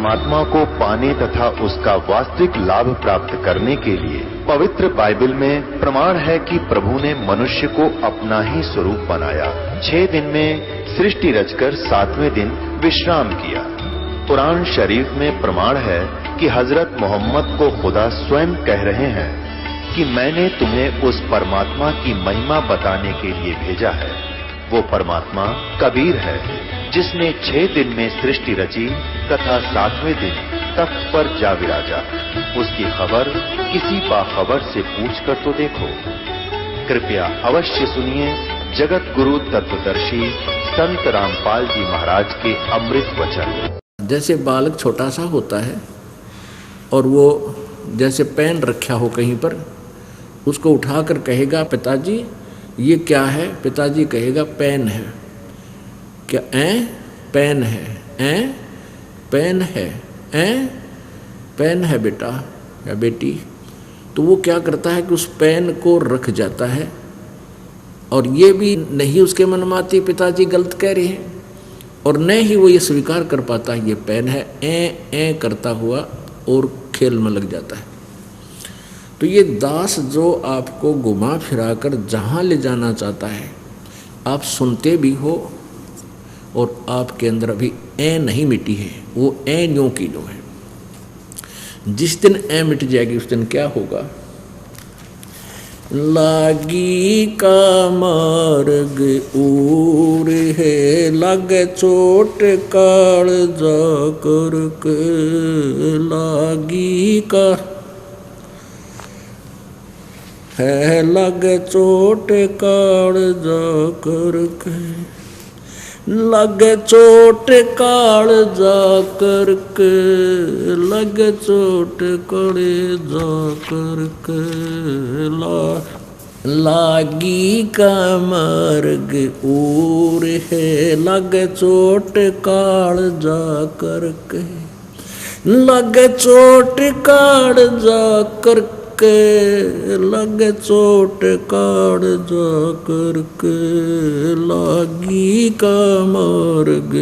परमात्मा को पाने तथा उसका वास्तविक लाभ प्राप्त करने के लिए पवित्र बाइबल में प्रमाण है कि प्रभु ने मनुष्य को अपना ही स्वरूप बनाया। 6 दिन में सृष्टि रचकर 7वें दिन विश्राम किया। कुरान शरीफ में प्रमाण है कि हजरत मोहम्मद को खुदा स्वयं कह रहे हैं कि मैंने तुम्हें उस परमात्मा की महिमा बताने के लिए भेजा है। वो परमात्मा कबीर है जिसने 6 दिन में सृष्टि रची तथा 7वें दिन तख्त पर जा विराजा। उसकी खबर किसी बाखबर से पूछकर तो देखो। कृपया अवश्य सुनिए जगत गुरु तत्वदर्शी संत रामपाल जी महाराज के अमृत वचन। जैसे बालक छोटा सा होता है और वो जैसे पेन रखा हो कहीं पर, उसको उठाकर कहेगा पिताजी ये क्या है? पिताजी कहेगा पेन है। क्या? पेन है। पेन है। पेन है बेटा या बेटी। तो वो क्या करता है कि उस पेन को रख जाता है और ये भी नहीं उसके मन में आती पिताजी गलत कह रहे हैं, और न ही वो ये स्वीकार कर पाता है ये पेन है। ए करता हुआ और खेल में लग जाता है। तो ये दास जो आपको घुमा फिराकर जहाँ ले जाना चाहता है, आप सुनते भी हो और आपके अंदर अभी नहीं मिटी है, वो न्यों की न्यों है। जिस दिन मिट जाएगी उस दिन क्या होगा? लागी का मार्ग ऊर है, लागे चोट काल जा कर के। लागी का है लागे चोट काल जा कर के। लगे चोट काल जा कर के। लगे चोट कड़े जा कर के। लागी का मार्ग ऊर है, लगे चोट काल जा कर के। लगे चोट काल जा कर के। लगे चोट काट जा कर के। लागी का मार्ग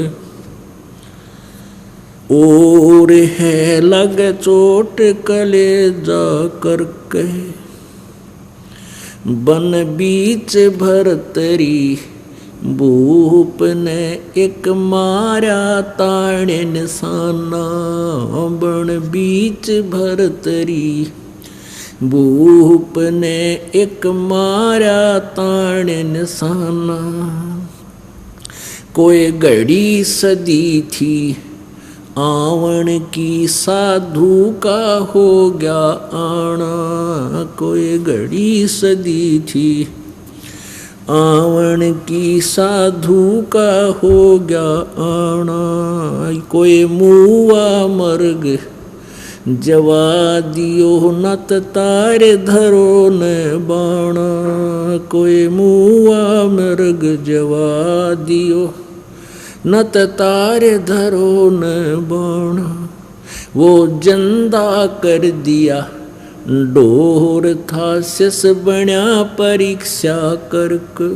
और है, लगे चोट कले जा कर के। बन बीच भरतरी भूप ने एक मारा ताणे निशाना। बन बीच भरतरी भूप ने एक मारा ताण निशाना। कोई घड़ी सदी थी आवन की, साधु का हो गया आना। कोई घड़ी सदी थी आवन की, साधु का हो गया आना। कोई मुआ मर्ग जवा दियो, नत तारे धरो न बाणा। कोई मुआ मृग जवा दियो, नत तारे धरो न बाणा। वो जंदा कर दिया डोर था, शिष बण्या परीक्षा करके।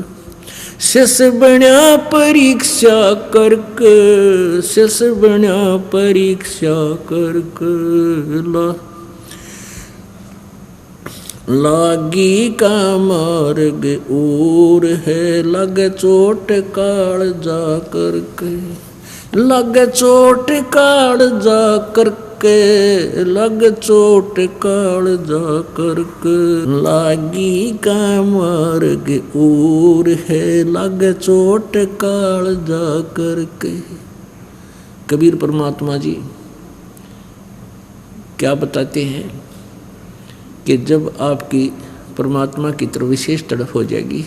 शिष बण्या परीक्षा करके। शिष बण्या परीक्षा करके। लागी का मार्ग और है, लग चोट काल जा करके। लग चोट काल जा करके। लग चोट काल जा करके। लागी का मार्ग और है, लग चोट काल जा करके। कबीर परमात्मा जी क्या बताते हैं कि जब आपकी परमात्मा की तरफ विशेष तड़फ हो जाएगी,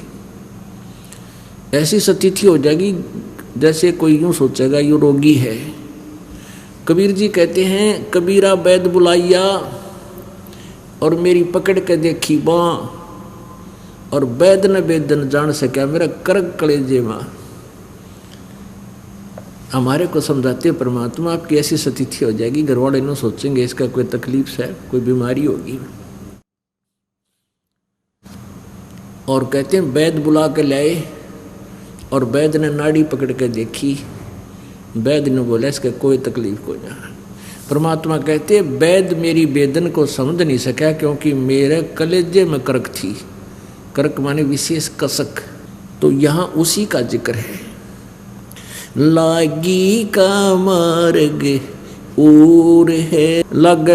ऐसी स्थिति हो जाएगी जैसे कोई यूं सोचेगा यूं रोगी है। कबीर जी कहते हैं कबीरा वैद बुलाइया और मेरी पकड़ के देखी बाँ, और वैद न वेदन जान सका मेरा कर्क कलेजे माँ। हमारे को समझाते परमात्मा आपकी ऐसी स्थिति हो जाएगी, घर वाले न सोचेंगे इसका कोई तकलीफ है, कोई बीमारी होगी। और कहते हैं वैद बुला के लाए और वैद ने नाड़ी पकड़ के देखी। वैद ने बोला इसका कोई तकलीफ को ना। परमात्मा कहते वैद मेरी वेदन को समझ नहीं सका क्योंकि मेरे कलेजे में करक थी। करक माने विशेष कसक। तो यहाँ उसी का जिक्र है। लागी का मार्ग और है लग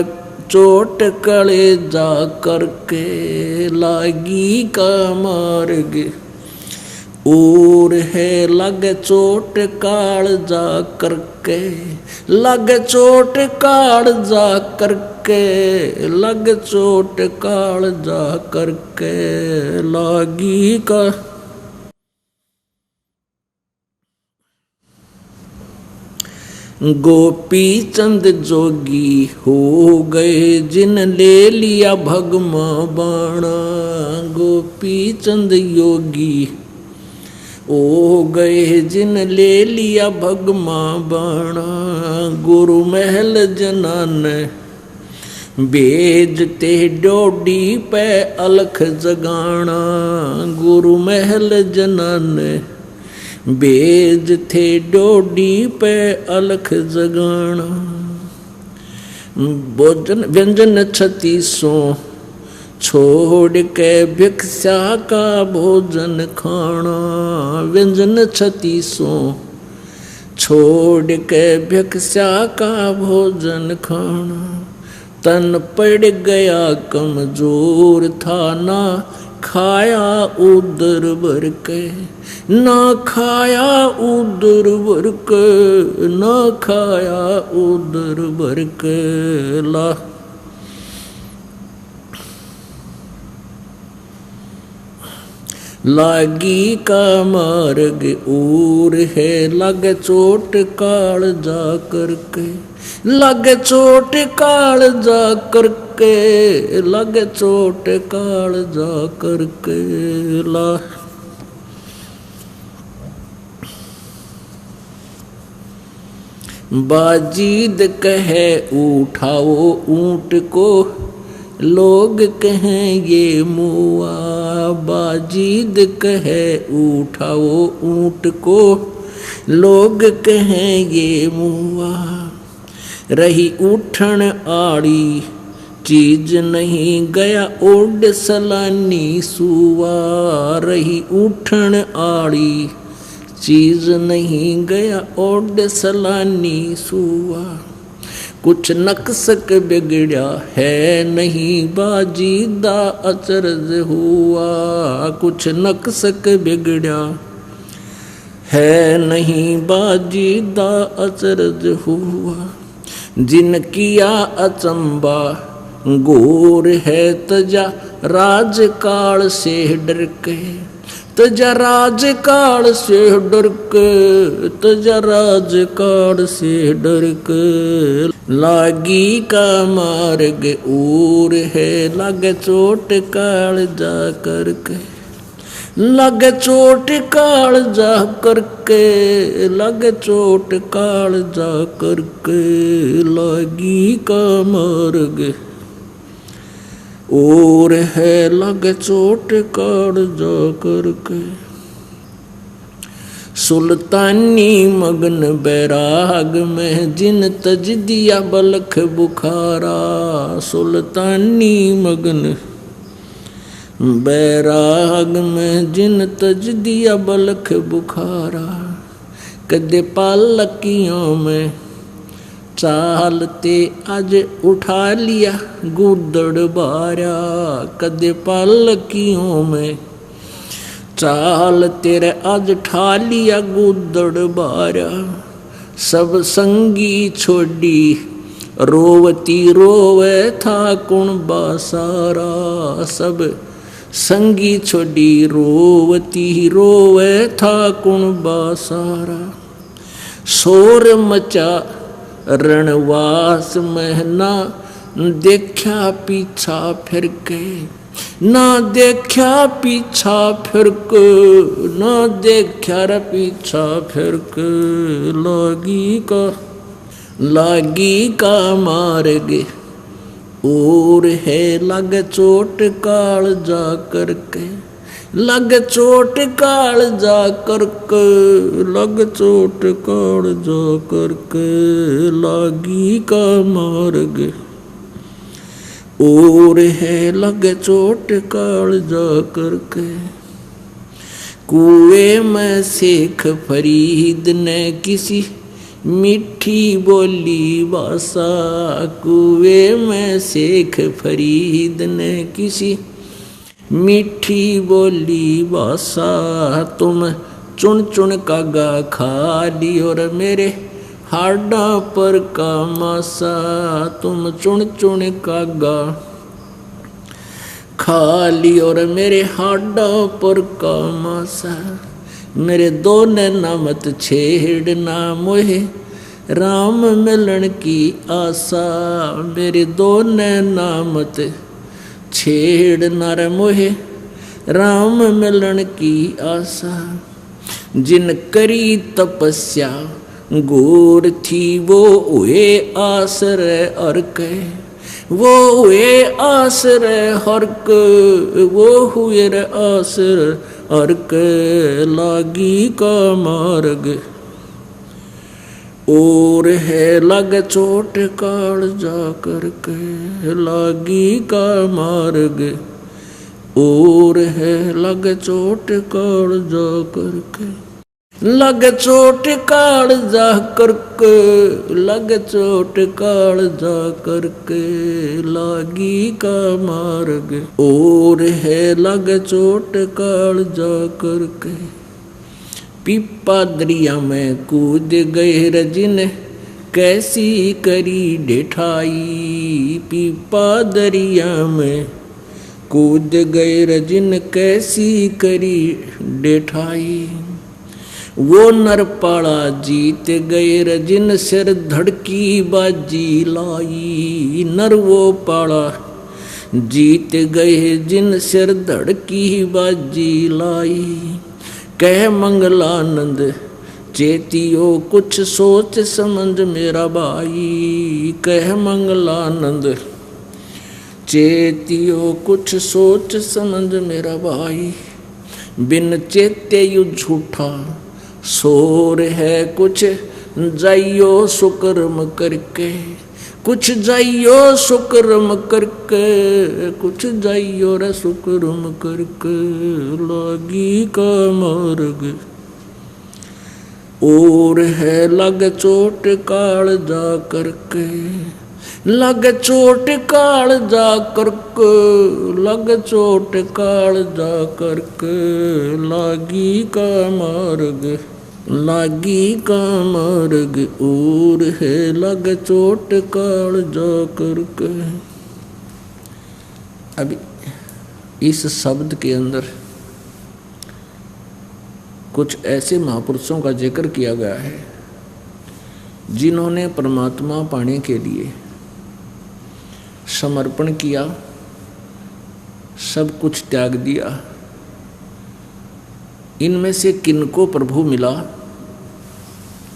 चोट कले जा करके। लागी का मार्ग और है लग चोट काल जा करके। लग चोट काल जा करके। लग चोट काल जा करके। लागी का गोपी चंद जोगी हो गए जिन ले लिया भगमा बाणा। गोपी चंद योगी हो गए जिन ले लिया भगमा बाणा। गुरु महल जनान भेजते डोडी पे अलख जगाना। गुरु महल जनान बेज थे डोडी पे अलख जगाना। भोजन व्यंजन 36 छोड़ के भिक्षा का भोजन खाना। व्यंजन 36 छोड़ के भिक्षा का भोजन खाना। तन पड़ गया कमजोर था ना खाया उदर भर के। ना खाया उदर भर के। ना खाया उदर भर के। ला लागी का मार्ग और है लग चोट काल जा करके। लग चोट काल जा करके। लग चोट काल जा करके। ला बाजीद कहे उठाओ ऊंट को लोग कहें ये मुआ। बाजीद कहे उठाओ ऊंट को लोग कहें ये मुआ। रही उठन आड़ी चीज नहीं गया ओड सलानी सुआ। रही उठन आड़ी चीज नहीं गया ओड सलानी सुआ। कुछ नक्सक बिगड़ा है नहीं बाजीदा अचरज हुआ। कुछ नक्सक बिगड़ा है नहीं बाजीदा अचरज हुआ। जिन किया अचंबा गोर है तजा राजकाल से डर के। तजा राजकाल से डर के। तजा राजकाल से डर के। लागी का मार्ग और है लग चोट काल जा करके। लग चोट काल जा करके। लग चोट काल जा करके। लागी का मार्ग और है लग चोट काल जा करके। सुल्तानी मगन बैराग में जिन तज दिया बलख बुखारा। सुल्तानी मगन बैराग में जिन तज दिया बलख बुखारा। कदे पालकियों में चालते आज उठा लिया गुदड़ बारा। कदे पालकियों में चाल तेरे आज ठा लिया गुदड़ बारा। सब संगी छोड़ी रोवती रोवे था कुण बासारा। सब संगी छोड़ी रोवती रोवे था कुण बासारा। शोर मचा रणवास में ना देखा पीछा फिर के। ना देखा पीछा फिर के। ना देखा रे पीछा फिर के। लागी का मार्ग और है लग चोट काल जा करके। लग चोट काल जा करके, लग चोट काल जा करके, लागी का मार्ग और है लग चोट काल जा करके। कुएं में शेख फरीद ने किसी मीठी बोली भाषा, कुएं में शेख फरीद ने किसी मीठी बोली भाषा, तुम चुन चुन कागा खा ली और मेरे हाडा पर का मासा, तुम चुन चुन कागा खा ली और मेरे हाडा पर का मासा। मेरे दो नैना मत छेड़ना मोहे राम मिलन की आशा, मेरे दो नैना मत छेड़ना रे मोहे राम मिलन की आशा। जिन करी तपस्या घोर थी वो हुए आश्रय अर्क, वो हुए आश्रय हर्क, वो हुए रे आश्रय अर्क, लागी का मार्ग और है लग चोट काल जा करके, लागी का मार्ग और है लग चोट काल जा करके, लग चोट काल जा करके, लग चोट काल जा करके, लागी का मार्ग और है लग चोट काल जा करके। पीपा दरिया में कूद गए रजिन कैसी करी ढिठाई, पीपा दरिया में कूद गए रजिन कैसी करी ढिठाई। वो नरपाड़ा जीत गए रजिन सिर धड़की बाजी लाई, नर वो पाड़ा जीत गए जिन सिर धड़की बाजी लाई। कह मंगलानंद चेतियो कुछ सोच समझ मेरा भाई, कह मंगलानंद चेतियो कुछ सोच समझ मेरा भाई। बिन चेते यु झूठा शोर है कुछ जाइयो सुकर्म करके, कुछ जाइयो सुकर्म करके, कुछ जाइयो रे सुकर्म करके, लागी का मार्ग और है लग चोट काल जा करके, लग चोट काल जा करके, लग चोट काल जा करके, लागी का मार्ग, लागी का मार्ग और है लग चोट काल जा करके। अभी इस शब्द के अंदर कुछ ऐसे महापुरुषों का जिक्र किया गया है जिन्होंने परमात्मा पाने के लिए समर्पण किया, सब कुछ त्याग दिया। इनमें से किनको प्रभु मिला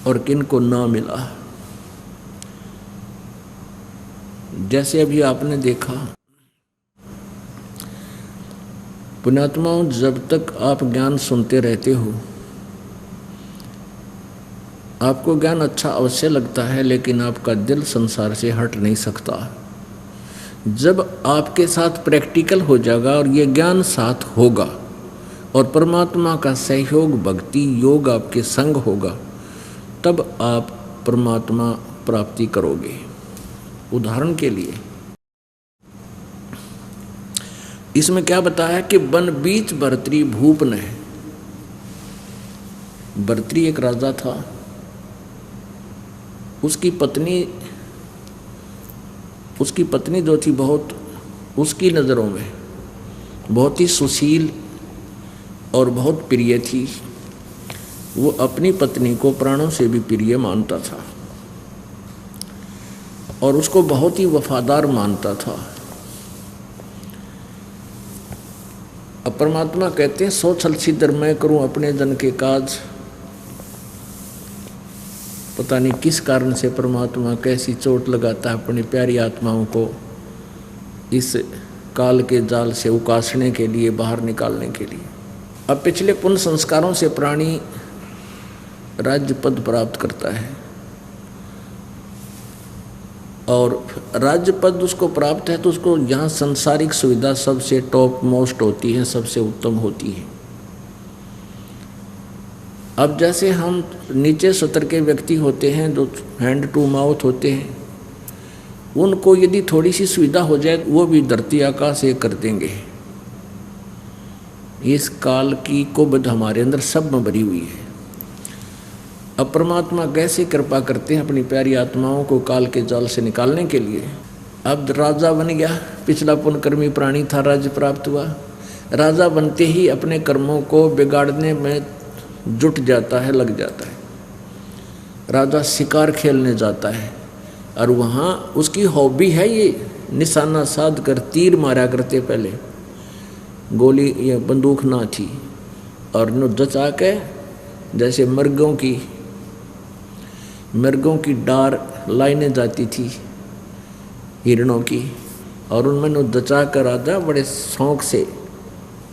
और किनको ना मिला। जैसे अभी आपने देखा, पुण्यात्माओं, जब तक आप ज्ञान सुनते रहते हो आपको ज्ञान अच्छा अवश्य लगता है, लेकिन आपका दिल संसार से हट नहीं सकता। जब आपके साथ प्रैक्टिकल हो जाएगा और ये ज्ञान साथ होगा और परमात्मा का सहयोग भक्ति योग आपके संग होगा, तब आप परमात्मा प्राप्ति करोगे। उदाहरण के लिए इसमें क्या बताया कि वन बीच भर्तृ भूप ने, भर्तृ एक राजा था, उसकी पत्नी जो थी बहुत उसकी नज़रों में बहुत ही सुशील और बहुत प्रिय थी। वो अपनी पत्नी को प्राणों से भी प्रिय मानता था और उसको बहुत ही वफादार मानता था। अब परमात्मा कहते हैं, सो छल छिद्र मैं करूं अपने जन के काज। पता नहीं किस कारण से परमात्मा कैसी चोट लगाता है अपनी प्यारी आत्माओं को इस काल के जाल से उकासने के लिए, बाहर निकालने के लिए। अब पिछले पुण्य संस्कारों से प्राणी राज्य पद प्राप्त करता है, और राज्य पद उसको प्राप्त है तो उसको यहाँ संसारिक सुविधा सबसे टॉप मोस्ट होती है, सबसे उत्तम होती है। अब जैसे हम नीचे सतर के व्यक्ति होते हैं जो हैंड टू माउथ होते हैं, उनको यदि थोड़ी सी सुविधा हो जाए वो भी धरती आकाश एक कर देंगे। इस काल की कुबद हमारे अंदर सब में भरी हुई है। अब परमात्मा कैसे कृपा करते हैं अपनी प्यारी आत्माओं को काल के जाल से निकालने के लिए। अब राजा बन गया, पिछला पुण्यकर्मी प्राणी था, राज्य प्राप्त हुआ। राजा बनते ही अपने कर्मों को बिगाड़ने में जुट जाता है, लग जाता है। राजा शिकार खेलने जाता है और वहाँ उसकी हॉबी है ये निशाना साध कर तीर मारा करते। पहले गोली या बंदूक ना थी, और नो जचा के जैसे मृगों की डार लाइनें जाती थी हिरणों की, और उनमें नो जचा कर राजा बड़े शौक से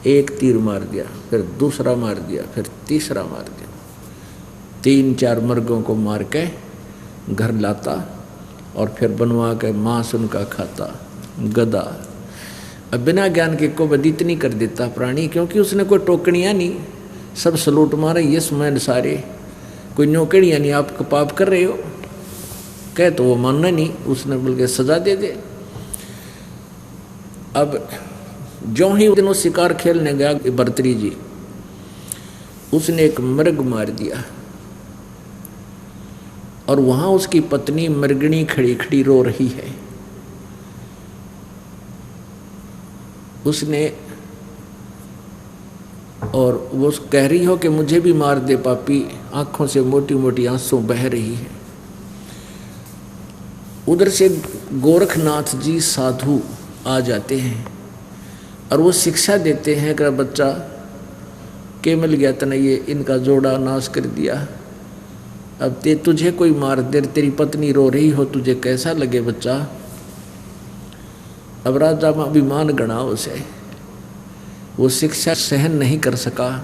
एक तीर मार दिया, फिर दूसरा मार दिया, फिर तीसरा मार दिया। 3-4 मृगों को मार के घर लाता और फिर बनवा के मांस उनका खाता। गधा अब बिना ज्ञान के को बदी इतनी कर देता प्राणी, क्योंकि उसने कोई टोकनियाँ नहीं, सब सलूट मारे ये समय सारे, कोई नौकरियाँ नहीं। आप पाप कर रहे हो कह तो वो मानना नहीं, उसने बल्कि सजा दे दे। अब जो ही दिन वो शिकार खेलने गया भर्तरी जी, उसने एक मृग मार दिया, और वहां उसकी पत्नी मृगणी खड़ी खड़ी रो रही है। उसने और वो कह रही हो कि मुझे भी मार दे पापी, आंखों से मोटी मोटी आंसू बह रही है। उधर से गोरखनाथ जी साधु आ जाते हैं और वो शिक्षा देते हैं कि बच्चा के मिल गया तने ये इनका जोड़ा नाश कर दिया, अब तुझे कोई मार दे, तेरी पत्नी रो रही हो, तुझे कैसा लगे बच्चा। अब राजा में अभिमान गणा उसे, वो शिक्षा सहन नहीं कर सका,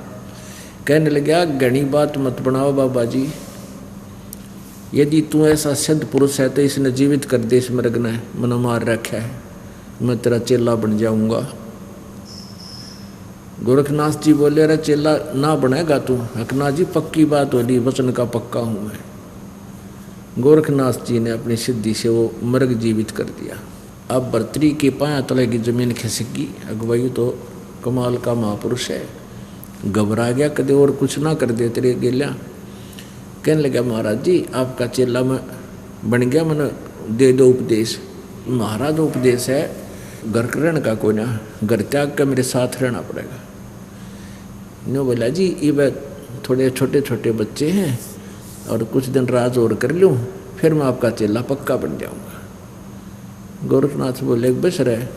कहने लगा घनी बात मत बनाओ बाबा जी, यदि तू ऐसा सिद्ध पुरुष है तो इसने जीवित कर दे, इस मृग ने मन मार रखा है, मैं तेरा चेला बन जाऊंगा। गोरखनाथ जी बोले अरे चेला ना बनेगा तू। हकना जी पक्की बात होली, वचन का पक्का हूँ मैं। गोरखनाथ जी ने अपनी सिद्धि से वो मृग जीवित कर दिया। अब भर्तरी के पाया तले की जमीन खिसक गई। अगवाई तो कमाल का महापुरुष है, घबरा गया, कदे और कुछ ना कर दे तेरे गेल्या। कहने लगा महाराज जी आपका चेला में बन गया, मैंने दे दो उपदेश। महाराज उपदेश है घर रहने का कोई ना, घर त्याग कर मेरे साथ रहना पड़ेगा। नो बोला जी ये थोड़े छोटे छोटे बच्चे हैं और कुछ दिन राज और कर लूँ, फिर मैं आपका चेला पक्का बन जाऊँगा। गोरखनाथ बोले बस रहे,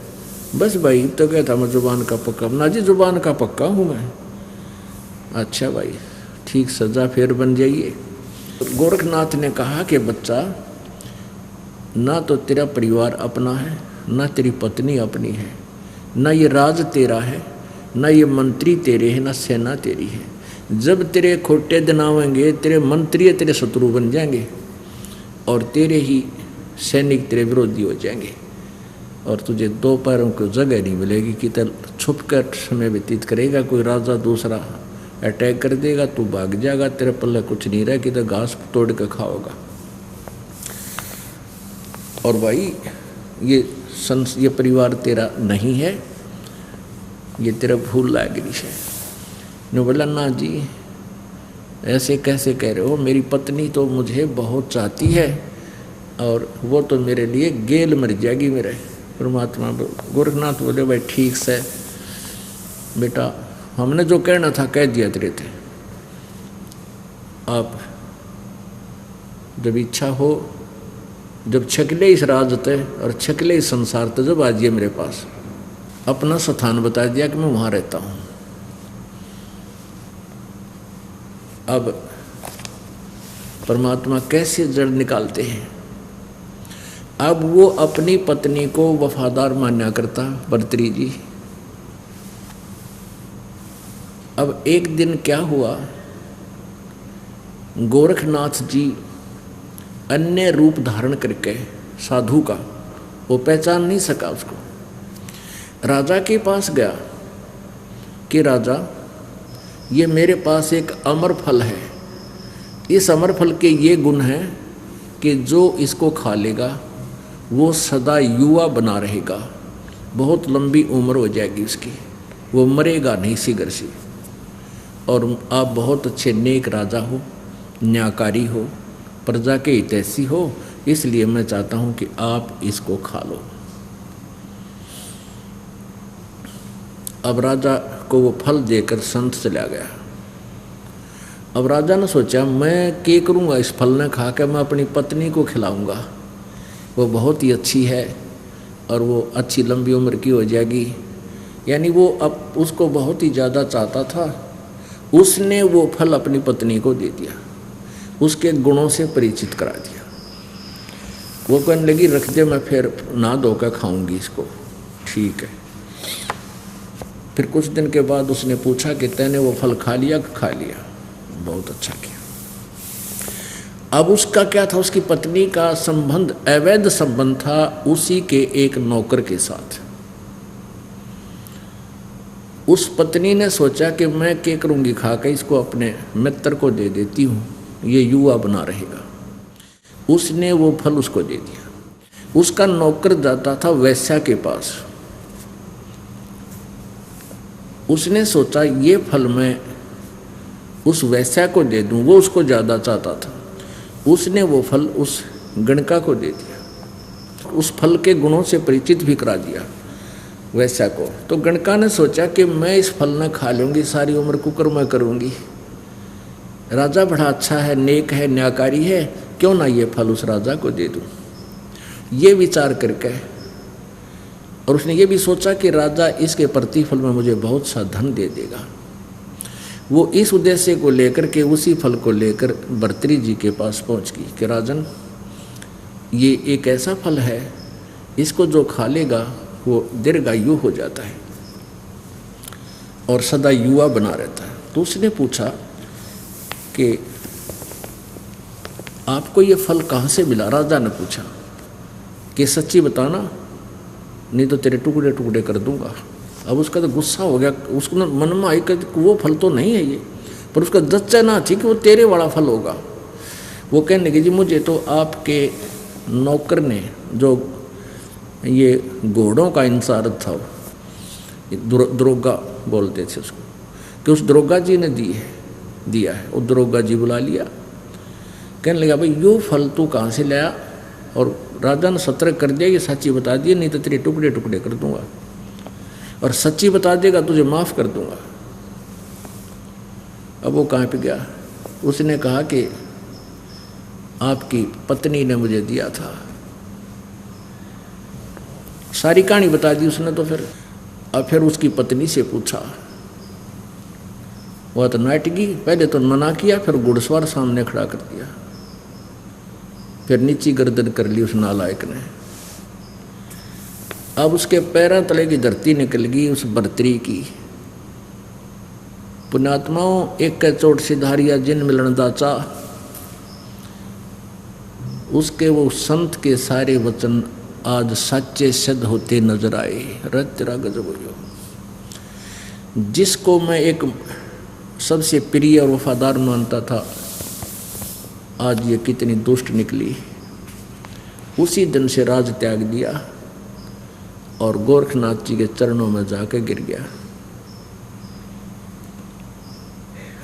बस भाई तो क्या था मैं जुबान का पक्का। ना जी जुबान का पक्का हूँ मैं। अच्छा भाई ठीक, सजा फिर बन जाइए। गोरखनाथ ने कहा कि बच्चा ना तो तेरा परिवार अपना है, ना तेरी पत्नी अपनी है, ना ये राज तेरा है, ना ये मंत्री तेरे हैं, ना सेना तेरी है। जब तेरे खोटे दिन आवेंगे तेरे मंत्री तेरे शत्रु बन जाएंगे और तेरे ही सैनिक तेरे विरोधी हो जाएंगे, और तुझे दो पैरों को जगह नहीं मिलेगी कि तेरे छुप कर समय व्यतीत करेगा। कोई राजा दूसरा अटैक कर देगा, तू भाग जाएगा, तेरे पल्ले कुछ नहीं रहा कि तो घास तोड़ कर खाओगा। और भाई ये परिवार तेरा नहीं है, ये तेरा भूल लागिरी है। ने बोला ना जी ऐसे कैसे कह रहे हो, मेरी पत्नी तो मुझे बहुत चाहती है और वो तो मेरे लिए गेल मर जाएगी मेरे। परमात्मा गोरखनाथ बोले भाई ठीक से बेटा, हमने जो कहना था कह दिया तेरे थे। आप जब इच्छा हो, जब छकले इस राज थे और छकले इस संसार थे, जब आ जाइए मेरे पास। अपना स्थान बता दिया कि मैं वहाँ रहता हूँ। अब परमात्मा कैसे जड़ निकालते हैं। अब वो अपनी पत्नी को वफादार मान्या करता भर्तरी जी। अब एक दिन क्या हुआ, गोरखनाथ जी अन्य रूप धारण करके साधु का, वो पहचान नहीं सका उसको, राजा के पास गया कि राजा ये मेरे पास एक अमर फल है, इस अमर फल के ये गुण हैं कि जो इसको खा लेगा वो सदा युवा बना रहेगा, बहुत लंबी उम्र हो जाएगी उसकी, वो मरेगा नहीं शीघ्र से। और आप बहुत अच्छे नेक राजा हो, न्यायकारी हो, प्रजा के हितैषी हो, इसलिए मैं चाहता हूं कि आप इसको खा लो। अब राजा को वो फल देकर संत चला गया। अब राजा ने सोचा मैं क्या करूँगा, इस फल ने खा कर मैं अपनी पत्नी को खिलाऊंगा, वो बहुत ही अच्छी है और वो अच्छी लंबी उम्र की हो जाएगी। यानी वो अब उसको बहुत ही ज़्यादा चाहता था, उसने वो फल अपनी पत्नी को दे दिया, उसके गुणों से परिचित करा दिया। वो कहने लगी रख दे, मैं फिर नहा धोकर खाऊंगी इसको। ठीक है। फिर कुछ दिन के बाद उसने पूछा कि तैने वो फल खा लिया? खा लिया। बहुत अच्छा किया। अब उसका क्या था, उसकी पत्नी का संबंध अवैध संबंध था उसी के एक नौकर के साथ। उस पत्नी ने सोचा कि मैं क्या करूँगी, खा के इसको अपने मित्र को दे देती हूँ, ये युवा बना रहेगा। उसने वो फल उसको दे दिया। उसका नौकर जाता था वैश्या के पास, उसने सोचा ये फल मैं उस वैश्या को दे दूँ, वो उसको ज़्यादा चाहता था, उसने वो फल उस गणका को दे दिया, उस फल के गुणों से परिचित भी करा दिया वैश्या को। तो गणका ने सोचा कि मैं इस फल न खा लूँगी, सारी उम्र कुकर्म करूँगी, राजा बड़ा अच्छा है, नेक है, न्यायकारी है, क्यों ना ये फल उस राजा को दे दूँ। ये विचार करके और उसने ये भी सोचा कि राजा इसके प्रतिफल में मुझे बहुत सा धन दे देगा। वो इस उद्देश्य को लेकर के उसी फल को लेकर भर्तृहरि जी के पास पहुंच गई कि राजन ये एक ऐसा फल है, इसको जो खा लेगा वो दीर्घायु हो जाता है और सदा युवा बना रहता है। तो उसने पूछा कि आपको ये फल कहाँ से मिला? राजा ने पूछा कि सच्ची बताना, नहीं तो तेरे टुकड़े टुकड़े कर दूंगा। अब उसका तो गुस्सा हो गया, उसको मन में आई कि वो फल तो नहीं है ये, पर उसका जच्चा ना थी कि वो तेरे वाला फल होगा। वो कहने लगे जी मुझे तो आपके नौकर ने, जो ये घोड़ों का इंचार्ज था, दरोगा बोलते थे उसको, कि उस दरोगा जी ने दिया है। वो दरोगा जी बुला लिया, कहने लगा भाई यो फल तू कहाँ से लाया? और राजा ने सतर्क कर दिया, ये सच्ची बता दिए, नहीं तो तेरे टुकड़े टुकड़े कर दूंगा, और सच्ची बता देगा तुझे माफ़ कर दूंगा। अब वो कहाँ पे गया, उसने कहा कि आपकी पत्नी ने मुझे दिया था। सारी कहानी बता दी उसने। तो फिर उसकी पत्नी से पूछा, वह तो नाटकी, पहले तो मना किया, फिर घुड़सवार सामने खड़ा कर दिया, फिर नीची गर्दन कर ली उस नालायक ने। अब उसके पैरों तले की धरती निकल गई उस भर्तृहरि की। पुण्यात्माओं, एक के चोट सिधारिया जिन मिलन दाचा, उसके वो संत के सारे वचन आज सच्चे सिद्ध होते नजर आए। रत तेरा गजब हो। जिसको मैं एक सबसे प्रिय और वफादार मानता था, आज ये कितनी दुष्ट निकली। उसी दिन से राज त्याग दिया और गोरखनाथ जी के चरणों में जाकर गिर गया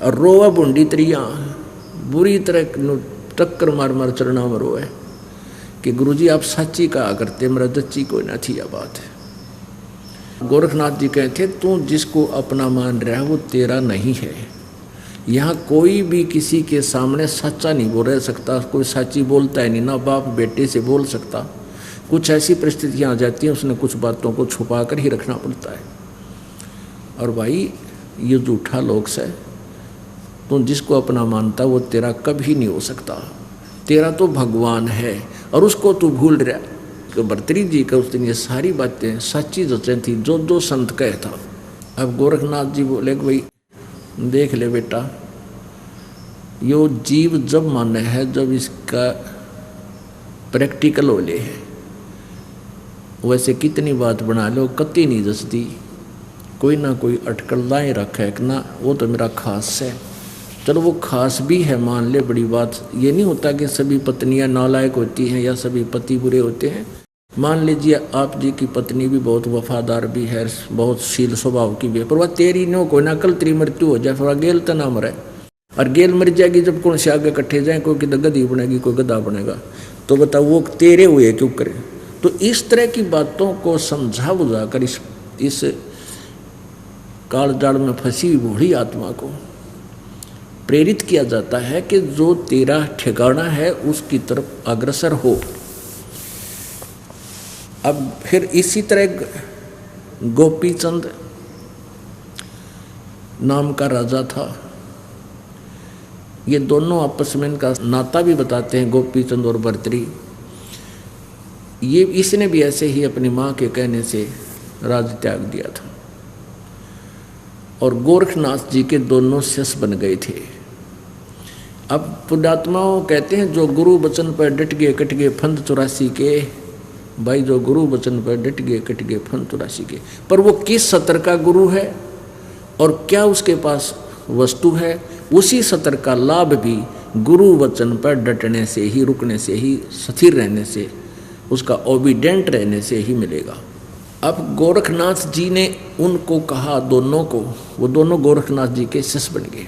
और रोवा बूंदी तरिया बुरी तरह टक्कर मार मार चरणों में रोए कि गुरुजी आप सच्ची कहा करते, मेरा दच्ची कोई ना थी। यह बात है। गोरखनाथ जी कहते तू जिसको अपना मान रहा है वो तेरा नहीं है। यहाँ कोई भी किसी के सामने सच्चा नहीं बोल रह सकता, कोई सच्ची बोलता है नहीं, ना बाप बेटे से बोल सकता। कुछ ऐसी परिस्थितियाँ आ जाती हैं, उसने कुछ बातों को छुपा कर ही रखना पड़ता है। और भाई ये झूठा लोक्स है, तो जिसको अपना मानता वो तेरा कभी नहीं हो सकता। तेरा तो भगवान है और उसको तू भूल रहा। तो भर्तृहरि जी का उस दिन ये सारी बातें सच्ची जचें थी जो जो संत कहे था। अब गोरखनाथ जी बोले कि भाई देख ले बेटा, यो जीव जब माने है जब इसका प्रैक्टिकल हो ले है, वैसे कितनी बात बना लो कति नहीं जसती, कोई ना कोई अटकल लाए रखा है कि ना वो तो मेरा खास है। चलो वो खास भी है मान ले, बड़ी बात ये नहीं होता कि सभी पत्नियां नालायक होती हैं या सभी पति बुरे होते हैं। मान लीजिए आप जी की पत्नी भी बहुत वफादार भी है, बहुत शील स्वभाव की भी है, पर वह तेरी नो कोई ना कल तेरी मृत्यु हो जाए, फिर वह गेल तो ना मरे, और गेल मर जाएगी जब कौन से आगे इकट्ठे जाए, कोई किधर गधी बनेगी कोई गधा बनेगा, तो बताओ वो तेरे हुए क्यों करे। तो इस तरह की बातों को समझा बुझा कर इस काल जाल में फंसी हुई बूढ़ी आत्मा को प्रेरित किया जाता है कि जो तेरा ठिकाना है उसकी तरफ अग्रसर हो। अब फिर इसी तरह गोपीचंद नाम का राजा था, ये दोनों आपस में इनका नाता भी बताते हैं, गोपीचंद और भर्तरी। ये इसने भी ऐसे ही अपनी माँ के कहने से राज त्याग दिया था और गोरखनाथ जी के दोनों शिष्य बन गए थे। अब पुण्यात्माओं कहते हैं जो गुरु वचन पर डट गए कट गए फंद 84 के, भाई जो गुरु वचन पर डट गए कट गए फंद 84 के। पर वो किस सत्र का गुरु है और क्या उसके पास वस्तु है, उसी सत्र का लाभ भी गुरु वचन पर डटने से ही, रुकने से ही, स्थिर रहने से, उसका ओबीडेंट रहने से ही मिलेगा। अब गोरखनाथ जी ने उनको कहा दोनों को, वो दोनों गोरखनाथ जी के शिष्य बन गए।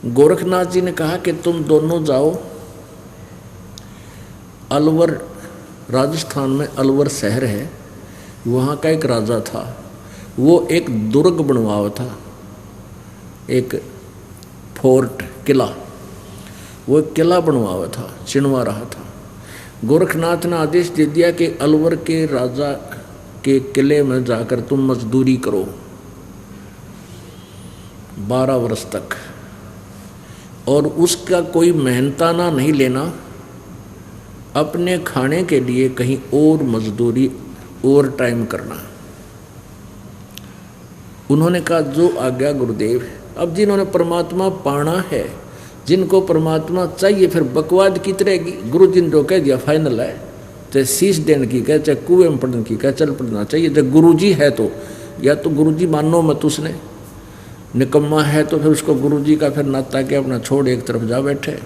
गोरखनाथ जी ने कहा कि तुम दोनों जाओ अलवर, राजस्थान में अलवर शहर है, वहाँ का एक राजा था, वो एक दुर्ग बनवाया था, एक फोर्ट किला, वो एक किला बनवाया था, चिनवा रहा था। गोरखनाथ ने आदेश दे दिया कि अलवर के राजा के किले में जाकर तुम मजदूरी करो 12 वर्ष तक, और उसका कोई मेहनताना नहीं लेना, अपने खाने के लिए कहीं और मजदूरी ओवर टाइम करना। उन्होंने कहा जो आज्ञा गुरुदेव। अब जिन्होंने परमात्मा पाना है, जिनको परमात्मा चाहिए, फिर बकवाद की तरह गुरु जिन जो कह दिया फाइनल है, चाहे शीश देने की कह, चाहे कुएं में पढ़ने की कह, चल पढ़ना चाहिए। जब गुरु जी है तो या तो गुरु जी मानो मत, उसने निकम्मा है तो फिर उसको गुरु जी का फिर नाता के अपना छोड़ एक तरफ जा बैठे।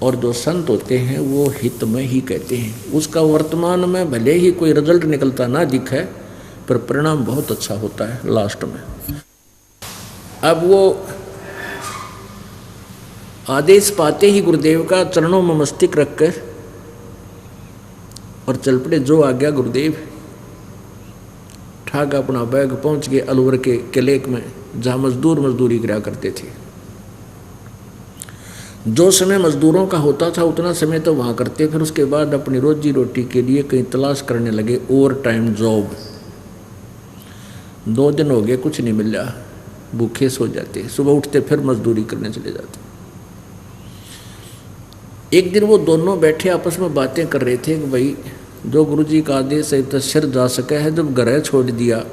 और जो संत होते हैं वो हित में ही कहते हैं, उसका वर्तमान में भले ही कोई रिजल्ट निकलता ना दिखे, पर परिणाम बहुत अच्छा होता है लास्ट में। अब वो आदेश पाते ही गुरुदेव का चरणों में मस्तक रखकर और चल पड़े, जो आ गया गुरुदेव। ठाक अपना बैग पहुंच गए अलवर के किले में, जहाँ मजदूरी करा करते थे। जो समय मजदूरों का होता था उतना समय तो वहाँ करते, फिर उसके बाद अपनी रोजी रोटी के लिए कहीं तलाश करने लगे ओवर टाइम जॉब। 2 दिन हो गए कुछ नहीं मिल रहा, भूखे सो जाते, सुबह उठते फिर मजदूरी करने चले जाते। एक दिन वो दोनों बैठे आपस में बातें कर रहे थे कि भाई जो गुरु जी का आदेश है तो सिर जा सका है, जब घर छोड़ दिया,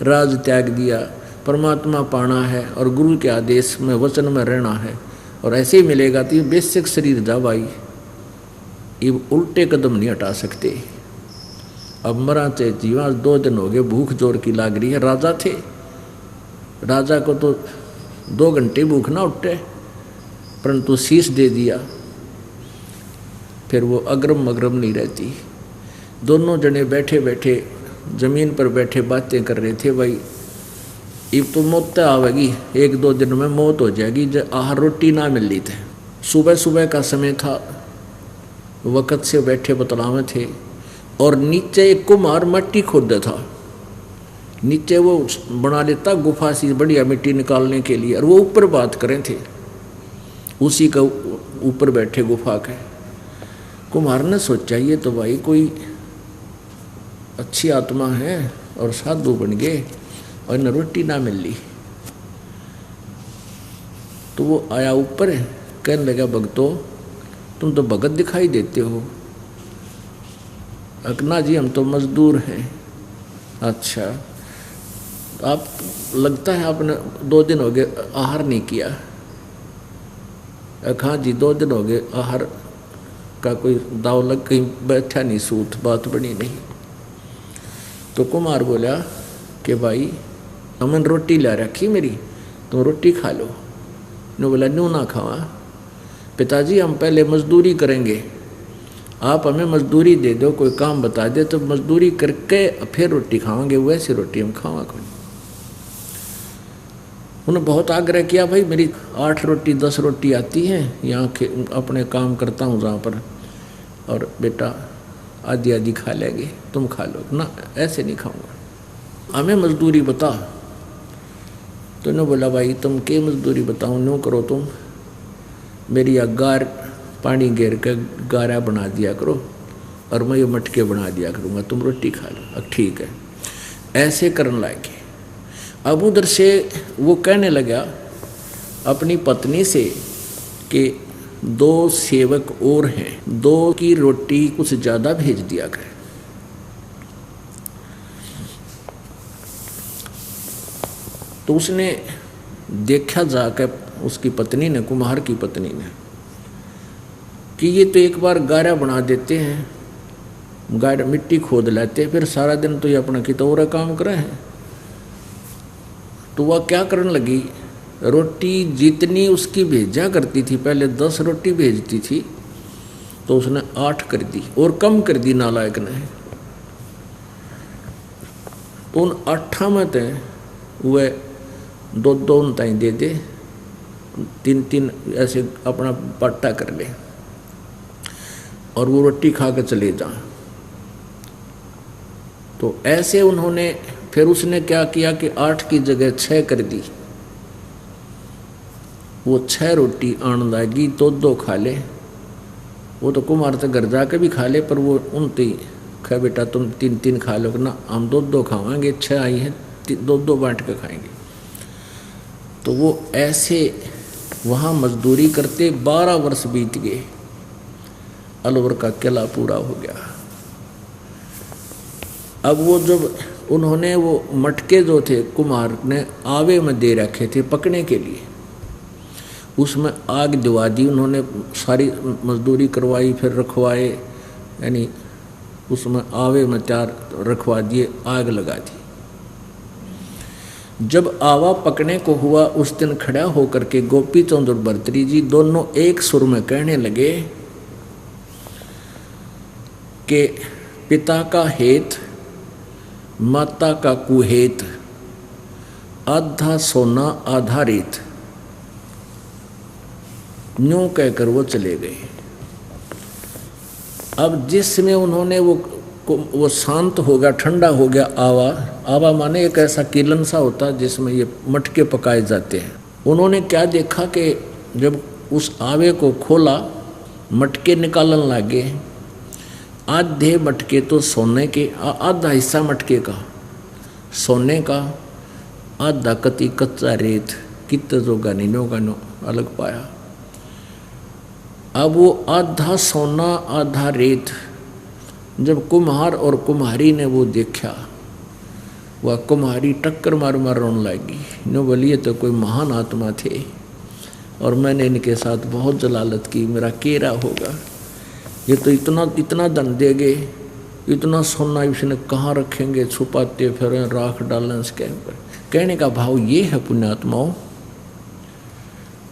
राज त्याग दिया, परमात्मा पाना है और गुरु के आदेश में वचन में रहना है, और ऐसे ही मिलेगा तो ये बेसिक शरीर जा भाई, ये उल्टे कदम नहीं हटा सकते। अब मरा चाहे जीवा, 2 दिन हो गए, भूख जोर की लाग रही है। राजा थे, राजा को तो 2 घंटे भूख ना उठे, परंतु शीश दे दिया, फिर वो अग्रम मग्रम नहीं रहती। दोनों जने बैठे बैठे जमीन पर बैठे बातें कर रहे थे, भाई अब तो मौत आवेगी, 1-2 दिन में मौत हो जाएगी, जब आहार रोटी ना मिल रही थे। सुबह सुबह का समय था, वक़्त से बैठे बतलावे थे, और नीचे एक कुम्हार मिट्टी खोदता था, नीचे वो बना लेता गुफा सी बढ़िया मिट्टी निकालने के लिए, और वो ऊपर बात करें थे, उसी का ऊपर बैठे गुफा के। कुम्हार ने सोचा ये तो भाई कोई अच्छी आत्मा है और साधु बन गए और न रोटी ना मिल ली। तो वो आया ऊपर, कहने लगा भगतो तुम तो भगत दिखाई देते हो। अकना जी हम तो मजदूर हैं। अच्छा आप लगता है आपने 2 दिन हो गए आहार नहीं किया। हाँ जी 2 दिन हो गए आहार का कोई दाव लग, कहीं बैठा नहीं, सूत बात बनी नहीं। तो कुमार बोला कि भाई हमने रोटी ला रखी मेरी, तुम रोटी खा लो। ने बोला न्यू ना खावा पिताजी, हम पहले मजदूरी करेंगे, आप हमें मजदूरी दे दो, कोई काम बता दे तो मजदूरी करके फिर रोटी खावांगे, वैसी रोटी हम खावा। उन्होंने बहुत आग्रह किया, भाई मेरी 8 रोटी 10 रोटी आती हैं, यहाँ के अपने काम करता हूँ जहाँ पर, और बेटा आधी आधी खा लेंगे, तुम खा लो ना, ऐसे नहीं खाऊंगा, हमें मजदूरी बता। तो उन्होंने बोला भाई तुम के मजदूरी बताऊँ, न्यू करो तुम मेरी अगार पानी घेर के गारा बना दिया करो और मैं ये मटके बना दिया करूँगा, तुम रोटी खा लो। अब ठीक है, ऐसे करने लगे। अब उधर से वो कहने लगा अपनी पत्नी से कि 2 सेवक और हैं, 2 की रोटी कुछ ज़्यादा भेज दिया करे। तो उसने देखा जाकर, उसकी पत्नी ने, कुम्हार की पत्नी ने, कि ये तो एक बार गारा बना देते हैं, गारा मिट्टी खोद लेते हैं, फिर सारा दिन तो ये अपना कितौरा काम करे हैं। तो वह क्या करने लगी, रोटी जितनी उसकी भेजा करती थी, पहले 10 रोटी भेजती थी, तो उसने 8 कर दी और कम कर दी नालायक ने। तो उन 8 में थे वह 2-2 ताई दे दे, 3-3 ऐसे अपना पट्टा कर ले और वो रोटी खा कर चले जा। तो ऐसे उन्होंने, फिर उसने क्या किया कि 8 की जगह 6 कर दी। वो 6 रोटी आन लागी, 2-2 खा ले। वो तो कुमार से घर जाके भी खा ले, पर वो उनते कहा बेटा तुम 3-3 खा लो ना, हम 2-2 खावाएंगे, 6 आई हैं 2-2 बांट के खाएंगे। तो वो ऐसे वहाँ मजदूरी करते 12 वर्ष बीत गए, अलवर का किला पूरा हो गया। अब वो जब उन्होंने वो मटके जो थे कुम्हार ने आवे में दे रखे थे पकने के लिए, उसमें आग दिवा दी उन्होंने, सारी मजदूरी करवाई, फिर रखवाए, यानी उसमें आवे में 4 रखवा दिए, आग लगा दी। जब आवा पकने को हुआ, उस दिन खड़ा होकर के गोपी चंद और भर्तरी जी दोनों एक सुर में कहने लगे कि पिता का हेत माता का कुहेत, आधा सोना आधा रेत। न्यू कहकर वो चले गए। अब जिसमें उन्होंने वो शांत हो गया, ठंडा हो गया आवा। आवा माने एक ऐसा कीलन सा होता है जिसमें ये मटके पकाए जाते हैं। उन्होंने क्या देखा कि जब उस आवे को खोला, मटके निकालने लगे। आधे मटके तो सोने के, आधा हिस्सा मटके का सोने का, आधा कति कच्चा रेत, कितना जोगा नीनो का नो अलग पाया। अब वो आधा सोना आधा रेत जब कुम्हार और कुम्हारी ने वो देखा, वह कुम्हारी टक्कर मार मार रोने लगी। नो बोलिए तो कोई महान आत्मा थे और मैंने इनके साथ बहुत जलालत की, मेरा केरा होगा। ये तो इतना धन देंगे, इतना सोना इसने कहाँ रखेंगे, छुपाते फिर राख डालने इसके ऊपर। कहने का भाव ये है पुण्यात्माओं।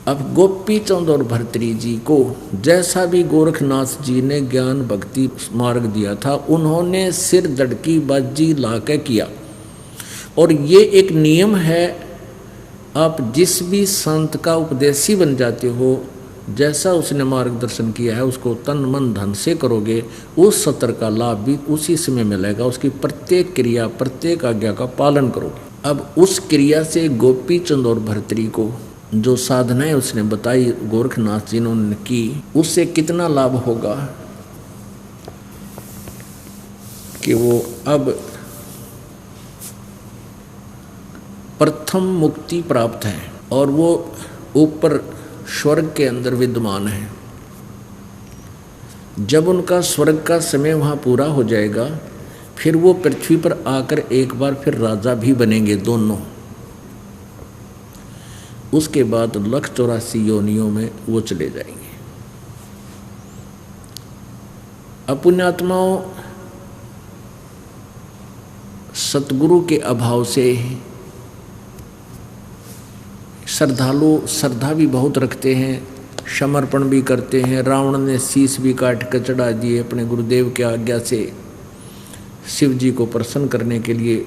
अब गोपी चंद और भर्तरी जी को जैसा भी गोरखनाथ जी ने ज्ञान भक्ति मार्ग दिया था, उन्होंने सिर दड़की बाजी ला के किया। और ये एक नियम है, आप जिस भी संत का उपदेशी बन जाते हो, जैसा उसने मार्गदर्शन किया है उसको तन मन धन से करोगे, उस सत्र का लाभ भी उसी समय मिलेगा। उसकी प्रत्येक क्रिया प्रत्येक आज्ञा का पालन करोगे। अब उस क्रिया से गोपी चंद और भर्तरी को जो साधनाएं उसने बताई गोरखनाथ जी ने उन्होंने की, उससे कितना लाभ होगा कि वो अब प्रथम मुक्ति प्राप्त है और वो ऊपर स्वर्ग के अंदर विद्यमान है। जब उनका स्वर्ग का समय वहाँ पूरा हो जाएगा, फिर वो पृथ्वी पर आकर एक बार फिर राजा भी बनेंगे दोनों। उसके बाद 184 योनियों में वो चले जाएंगे। अपुण्यात्माओं, सतगुरु के अभाव से श्रद्धालु श्रद्धा भी बहुत रखते हैं, समर्पण भी करते हैं। रावण ने शीश भी काट कर चढ़ा दिए अपने गुरुदेव की आज्ञा से, शिव जी को प्रसन्न करने के लिए,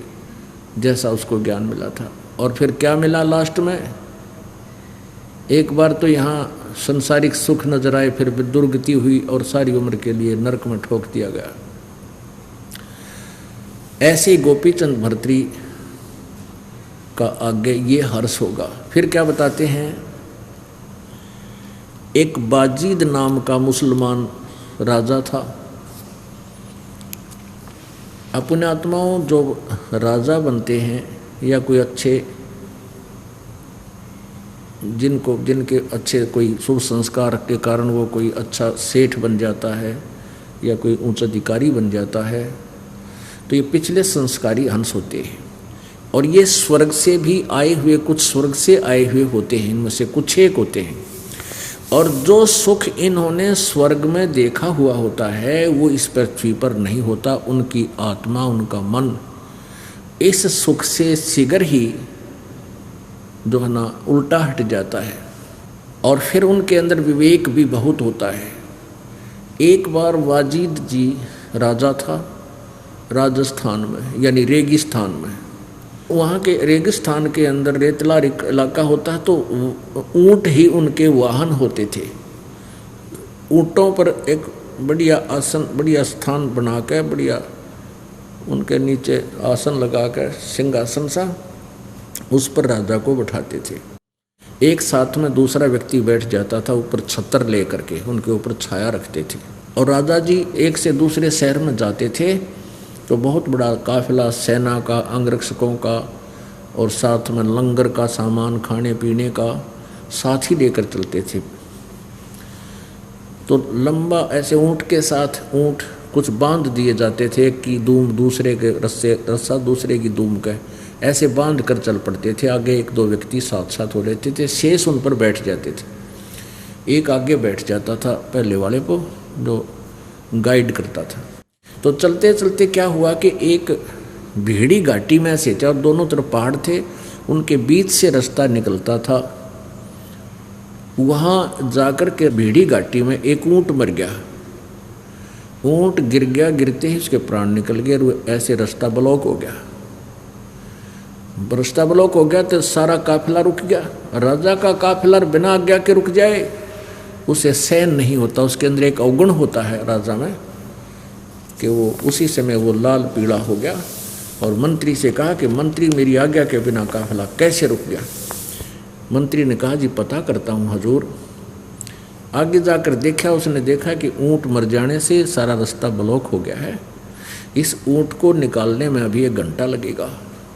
जैसा उसको ज्ञान मिला था। और फिर क्या मिला लास्ट में? एक बार तो यहाँ संसारिक सुख नजर आए, फिर दुर्गति हुई और सारी उम्र के लिए नरक में ठोक दिया गया। ऐसे गोपीचंद भर्तृ का आगे ये हर्ष होगा। फिर क्या बताते हैं? एक बाजीद नाम का मुसलमान राजा था। अपने आत्माओं, जो राजा बनते हैं या कोई अच्छे जिनके अच्छे कोई शुभ संस्कार के कारण वो कोई अच्छा सेठ बन जाता है या कोई उच्च अधिकारी बन जाता है, तो ये पिछले संस्कारी हंस होते हैं। और ये स्वर्ग से भी आए हुए, कुछ स्वर्ग से आए हुए होते हैं, इनमें से कुछ एक होते हैं। और जो सुख इन्होंने स्वर्ग में देखा हुआ होता है वो इस पृथ्वी पर नहीं होता। उनकी आत्मा, उनका मन इस सुख से शीघ्र ही जो है ना उल्टा हट जाता है। और फिर उनके अंदर विवेक भी बहुत होता है। एक बार वाजिद जी राजा था राजस्थान में, यानी रेगिस्तान में। वहाँ के रेगिस्तान के अंदर रेतला इलाका होता है, तो ऊँट ही उनके वाहन होते थे। ऊँटों पर एक बढ़िया आसन, बढ़िया स्थान बना कर, बढ़िया उनके नीचे आसन लगा कर, सिंहासन सा, उस पर राजा को बैठाते थे। एक साथ में दूसरा व्यक्ति बैठ जाता था ऊपर छतर ले करके, उनके ऊपर छाया रखते थे। और राजा जी एक से दूसरे शहर में जाते थे तो बहुत बड़ा काफिला सेना का, अंगरक्षकों का और साथ में लंगर का सामान, खाने पीने का साथ ही लेकर चलते थे। तो लंबा ऐसे ऊँट के साथ ऊँट कुछ बांध दिए जाते थे कि दूम दूसरे के रस्सा दूसरे की दूम का, ऐसे बांध कर चल पड़ते थे। आगे एक दो व्यक्ति साथ साथ हो रहते थे, शेष उन पर बैठ जाते थे। एक आगे बैठ जाता था पहले वाले को, जो गाइड करता था। तो चलते चलते क्या हुआ कि एक भीड़ी घाटी में से, और दोनों तरफ पहाड़ थे, उनके बीच से रास्ता निकलता था। वहाँ जाकर के भीड़ी घाटी में एक ऊँट मर गया। ऊँट गिर गया, गिरते ही उसके प्राण निकल गए और ऐसे रास्ता ब्लॉक हो गया। रास्ता ब्लॉक हो गया तो सारा काफिला रुक गया। राजा का काफिला बिना आज्ञा के रुक जाए उसे सहन नहीं होता। उसके अंदर एक अवगुण होता है राजा में कि वो उसी समय वो लाल पीला हो गया और मंत्री से कहा कि मंत्री, मेरी आज्ञा के बिना काफिला कैसे रुक गया? मंत्री ने कहा, जी पता करता हूँ हजूर। आगे जाकर देखा, उसने देखा कि ऊँट मर जाने से सारा रास्ता ब्लॉक हो गया है। इस ऊँट को निकालने में अभी 1 घंटा लगेगा,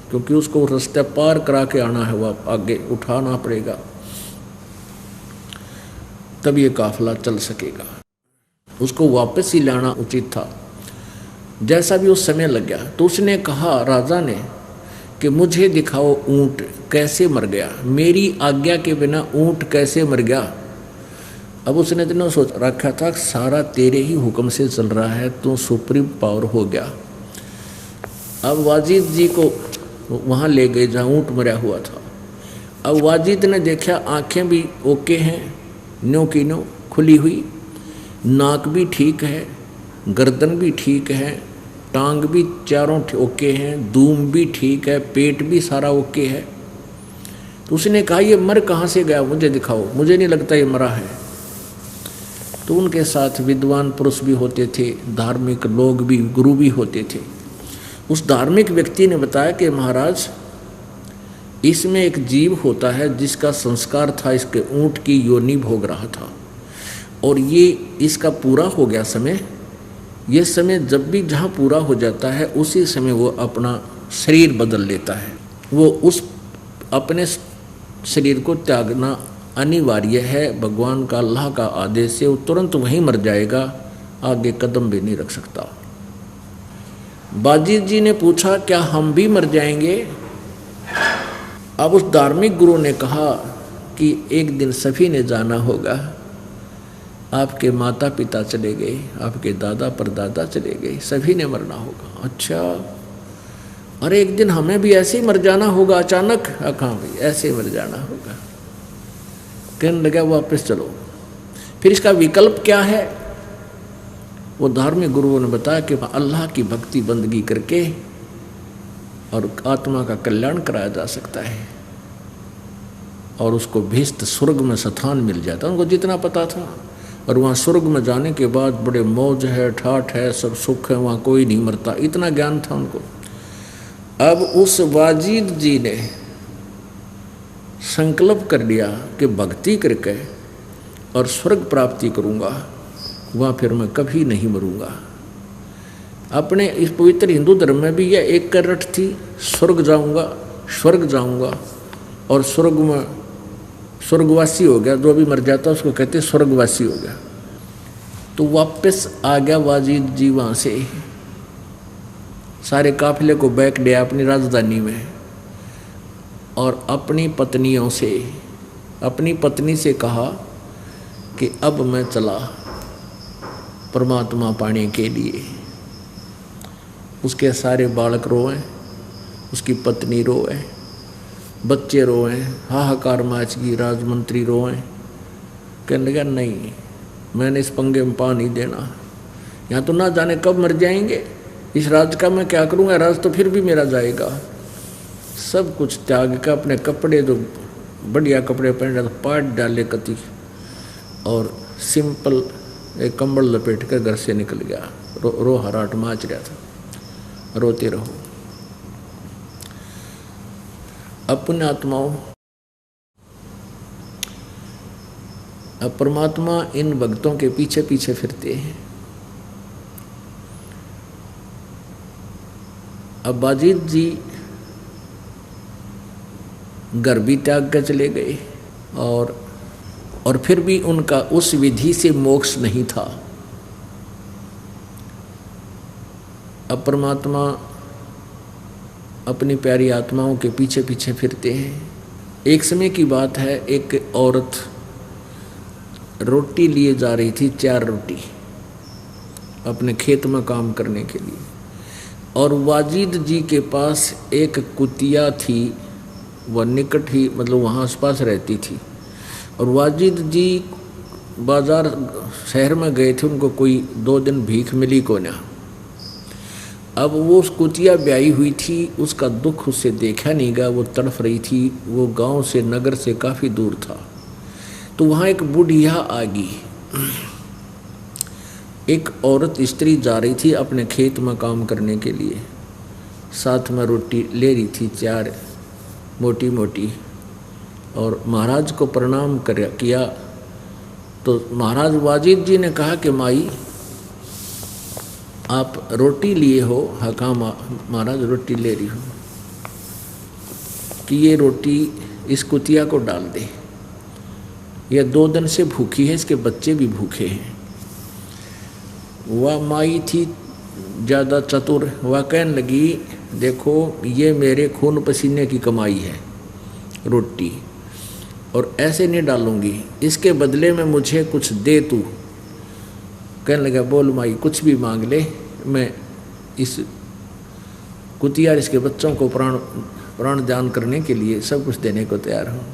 क्योंकि उसको रास्ता पार करा के आना है, वह आगे उठाना पड़ेगा, तब ये काफिला चल सकेगा। उसको वापस ही लाना उचित था। जैसा भी उस समय लग गया तो उसने कहा राजा ने कि मुझे दिखाओ ऊँट कैसे मर गया, मेरी आज्ञा के बिना ऊँट कैसे मर गया। अब उसने इतना सोच रखा था सारा तेरे ही हुक्म से चल रहा है, तो सुप्रीम पावर हो गया। अब वाजिद जी को वहाँ ले गए जहाँ ऊँट मरा हुआ था। अब वाजिद ने देखा आँखें भी ओके हैं, न्यों की न्यों खुली हुई, नाक भी ठीक है, गर्दन भी ठीक है, टांग भी चारों ओके हैं, दूम भी ठीक है, पेट भी सारा ओके है। तो उसने कहा ये मर कहाँ से गया, मुझे दिखाओ, मुझे नहीं लगता ये मरा है। तो उनके साथ विद्वान पुरुष भी होते थे, धार्मिक लोग भी, गुरु भी होते थे। उस धार्मिक व्यक्ति ने बताया कि महाराज इसमें एक जीव होता है जिसका संस्कार था, इसके ऊँट की योनि भोग रहा था, और ये इसका पूरा हो गया समय। ये समय जब भी जहाँ पूरा हो जाता है उसी समय वो अपना शरीर बदल लेता है। वो उस अपने शरीर को त्यागना अनिवार्य है, भगवान का, अल्लाह का आदेश से। वो तुरंत वहीं मर जाएगा, आगे कदम भी नहीं रख सकता। बाजीद जी ने पूछा क्या हम भी मर जाएंगे? अब उस धार्मिक गुरु ने कहा कि एक दिन सभी ने जाना होगा। आपके माता पिता चले गए, आपके दादा परदादा चले गए, सभी ने मरना होगा। अच्छा, और एक दिन हमें भी ऐसे ही मर जाना होगा अचानक? कहाँ भाई, ऐसे ही मर जाना होगा। कहने लगा वापस चलो। फिर इसका विकल्प क्या है? वो धार्मिक गुरुओं ने बताया कि अल्लाह की भक्ति बंदगी करके और आत्मा का कल्याण कराया जा सकता है और उसको भीष्ट स्वर्ग में स्थान मिल जाता। उनको जितना पता था। और वहाँ स्वर्ग में जाने के बाद बड़े मौज है, ठाठ है, सब सुख है, वहाँ कोई नहीं मरता, इतना ज्ञान था उनको। अब उस वाजिद जी ने संकल्प कर लिया कि भक्ति करके और स्वर्ग प्राप्ति करूँगा, वहाँ फिर मैं कभी नहीं मरूँगा। अपने इस पवित्र हिंदू धर्म में भी यह एक करट थी, स्वर्ग जाऊँगा, स्वर्ग जाऊँगा और स्वर्ग में स्वर्गवासी हो गया। जो भी मर जाता उसको कहते स्वर्गवासी हो गया। तो वापस आ गया वाजिद जी वहाँ से, सारे काफिले को बैक दिया अपनी राजधानी में और अपनी पत्नी से कहा कि अब मैं चला परमात्मा पाने के लिए। उसके सारे बालक रोए, उसकी पत्नी रोए, बच्चे रोए, हाहाकार मच गई, राजमंत्री रोए। कहने लगा नहीं, मैंने इस पंगे में पा नहीं देना। यहाँ तो ना जाने कब मर जाएंगे, इस राज का मैं क्या करूँगा, राज तो फिर भी मेरा जाएगा। सब कुछ त्याग का अपने कपड़े, जो बढ़िया कपड़े पहन रहा था, पाट डाले कति और सिंपल एक कंबल लपेट कर घर से निकल गया। रो हराट माच रहा था। रोते रहो। अपने आत्माओं, अब परमात्मा इन भक्तों के पीछे पीछे फिरते हैं। अब बाजीद जी घर भी त्याग कर चले गए और फिर भी उनका उस विधि से मोक्ष नहीं था। अब परमात्मा अपनी प्यारी आत्माओं के पीछे पीछे फिरते हैं। एक समय की बात है, एक औरत रोटी लिए जा रही थी, 4 रोटी अपने खेत में काम करने के लिए। और वाजिद जी के पास एक कुतिया थी, वह निकट ही मतलब वहाँ आसपास रहती थी। और वाजिद जी बाजार शहर में गए थे, उनको कोई 2 दिन भीख मिली को ना। अब वो उस कुतिया ब्याई हुई थी, उसका दुख उससे देखा नहीं गया, वो तड़फ रही थी। वो गांव से, नगर से काफ़ी दूर था। तो वहाँ एक बुढ़िया आ गई। एक औरत स्त्री जा रही थी अपने खेत में काम करने के लिए, साथ में रोटी ले रही थी 4 मोटी मोटी। और महाराज को प्रणाम किया। तो महाराज वाजिद जी ने कहा कि माई आप रोटी लिए हो? हाँ, कहा महाराज रोटी ले रही हूँ। कि ये रोटी इस कुतिया को डाल दे, यह 2 दिन से भूखी है, इसके बच्चे भी भूखे हैं। वह माई थी ज़्यादा चतुर, वह कहने लगी देखो ये मेरे खून पसीने की कमाई है रोटी, और ऐसे नहीं डालूंगी, इसके बदले में मुझे कुछ दे तू। कहने लगा बोल माई कुछ भी मांग ले, मैं इस कुतिया इसके बच्चों को प्राण दान करने के लिए सब कुछ देने को तैयार हूँ।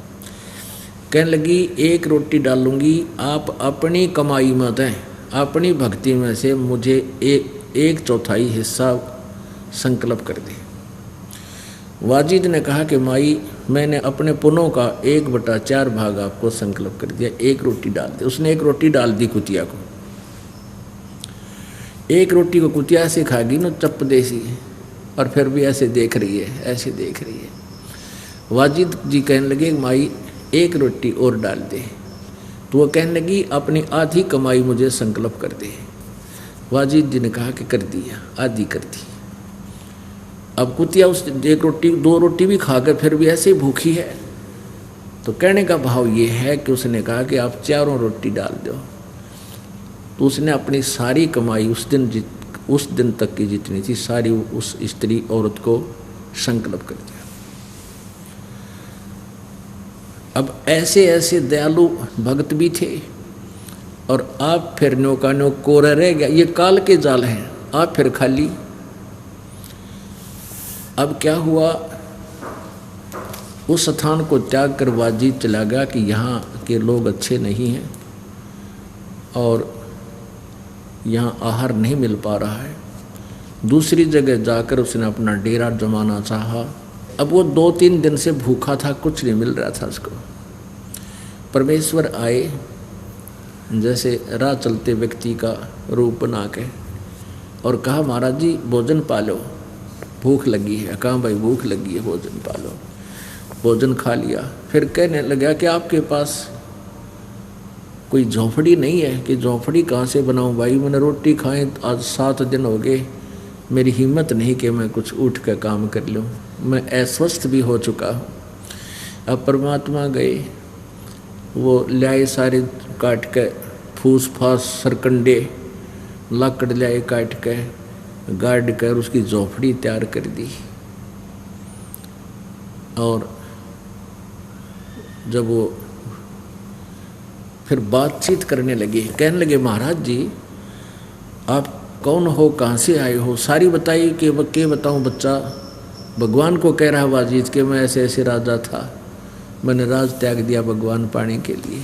कहने लगी 1 रोटी डालूंगी, आप अपनी कमाई में दें, अपनी भक्ति में से मुझे 1/4 हिस्सा संकल्प कर दे। वाजिद ने कहा कि माई मैंने अपने पुनों का 1/4 भाग आपको संकल्प कर दिया, 1 रोटी डाल दे। उसने 1 रोटी डाल दी कुतिया को। 1 रोटी को कुतिया से खा गई ना चप देसी, और फिर भी ऐसे देख रही है, ऐसे देख रही है। वाजिद जी कहने लगे माई 1 रोटी और डाल दे। तो वो कहने लगी अपनी आधी कमाई मुझे संकल्प कर दे। वाजिद जी ने कहा कि कर दिया, आधी कर दी। अब कुतिया उस 1 रोटी 2 रोटी भी खाकर फिर भी ऐसे ही भूखी है। तो कहने का भाव ये है कि उसने कहा कि आप 4 रोटी डाल दो। तो उसने अपनी सारी कमाई उस दिन उस दिन तक की जितनी थी सारी उस स्त्री औरत को संकल्प कर दिया। अब ऐसे ऐसे दयालु भक्त भी थे और आप फिर नौका नो कोरा रह गया। ये काल के जाल हैं, आप फिर खाली। अब क्या हुआ, उस स्थान को त्याग कर वाजिद चला गया कि यहाँ के लोग अच्छे नहीं हैं और यहाँ आहार नहीं मिल पा रहा है। दूसरी जगह जाकर उसने अपना डेरा जमाना चाहा। अब वो 2-3 दिन से भूखा था, कुछ नहीं मिल रहा था उसको। परमेश्वर आए जैसे राह चलते व्यक्ति का रूप बना के और कहा, महाराज जी भोजन पालो, भूख लगी है। कहा, भाई भूख लगी है, भोजन पालो। भोजन खा लिया। फिर कहने लगा कि आपके पास कोई झोंपड़ी नहीं है? कि झोंपड़ी कहाँ से बनाऊँ भाई, मैंने रोटी खाए आज 7 दिन हो गए, मेरी हिम्मत नहीं कि मैं कुछ उठ कर काम कर लूँ, मैं अस्वस्थ भी हो चुका हूँ। अब परमात्मा गए, वो लाए सारे काट के, फूस फास सरकंडे लाकड़ लाए काट के, गाड़ कर उसकी झोंपड़ी तैयार कर दी। और जब वो फिर बातचीत करने लगे, कहने लगे, महाराज जी आप कौन हो, कहाँ से आए हो? सारी बताई कि के बताऊँ बच्चा, भगवान को कह रहा वाजिद कि मैं ऐसे ऐसे राजा था, मैंने राज त्याग दिया भगवान पाने के लिए।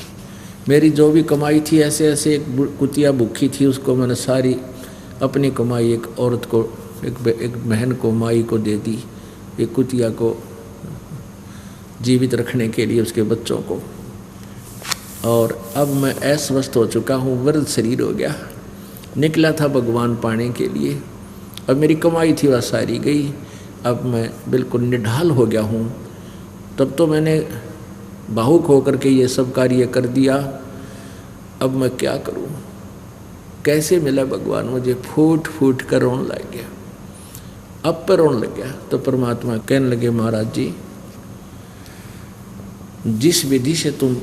मेरी जो भी कमाई थी ऐसे ऐसे, एक कुतिया भूखी थी उसको मैंने सारी अपनी कमाई एक औरत को, एक बहन को, माई को दे दी, एक कुतिया को जीवित रखने के लिए उसके बच्चों को। और अब मैं अस्वस्थ हो चुका हूँ, वृद्ध शरीर हो गया, निकला था भगवान पाने के लिए। अब मेरी कमाई थी वह सारी गई, अब मैं बिल्कुल निढाल हो गया हूँ। तब तो मैंने भावुक होकर के ये सब कार्य कर दिया, अब मैं क्या करूँ? कैसे मिला भगवान मुझे? फूट फूट कर रोने लग गया। अब पर रोने लग गया तो परमात्मा कहने लगे, महाराज जी जिस विधि से तुम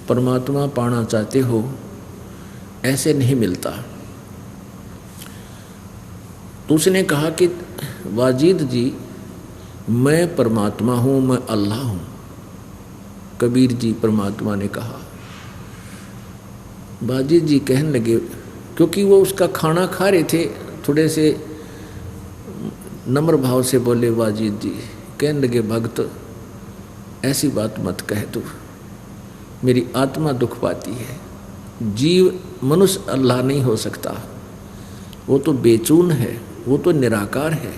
परमात्मा पाना चाहते हो ऐसे नहीं मिलता। तो उसने कहा कि वाजिद जी मैं परमात्मा हूँ, मैं अल्लाह हूँ। कबीर जी परमात्मा ने कहा। वाजिद जी कहने लगे, क्योंकि वो उसका खाना खा रहे थे, थोड़े से नम्र भाव से बोले वाजिद जी, कहने लगे, भक्त ऐसी बात मत कह तू, मेरी आत्मा दुख पाती है। जीव मनुष्य अल्लाह नहीं हो सकता, वो तो बेचून है, वो तो निराकार है,